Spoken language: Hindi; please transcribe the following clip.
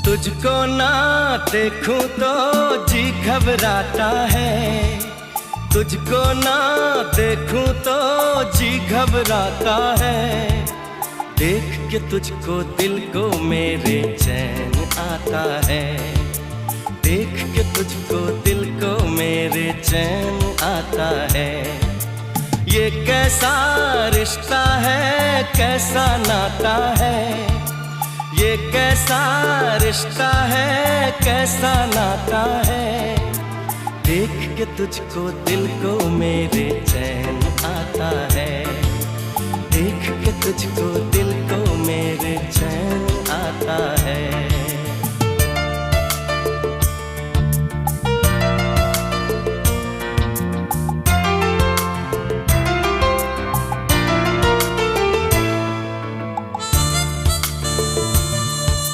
तुझको ना देखूं तो जी घबराता है, तुझको ना देखूं तो जी घबराता है। देख के तुझको दिल को मेरे चैन आता है, देख के तुझको दिल को मेरे चैन आता है। ये कैसा रिश्ता है, कैसा नाता है, ये कैसा रिश्ता है, कैसा नाता है। देख के तुझको दिल को मेरे चैन आता है, देख के तुझको दिल को मेरे चैन आता है।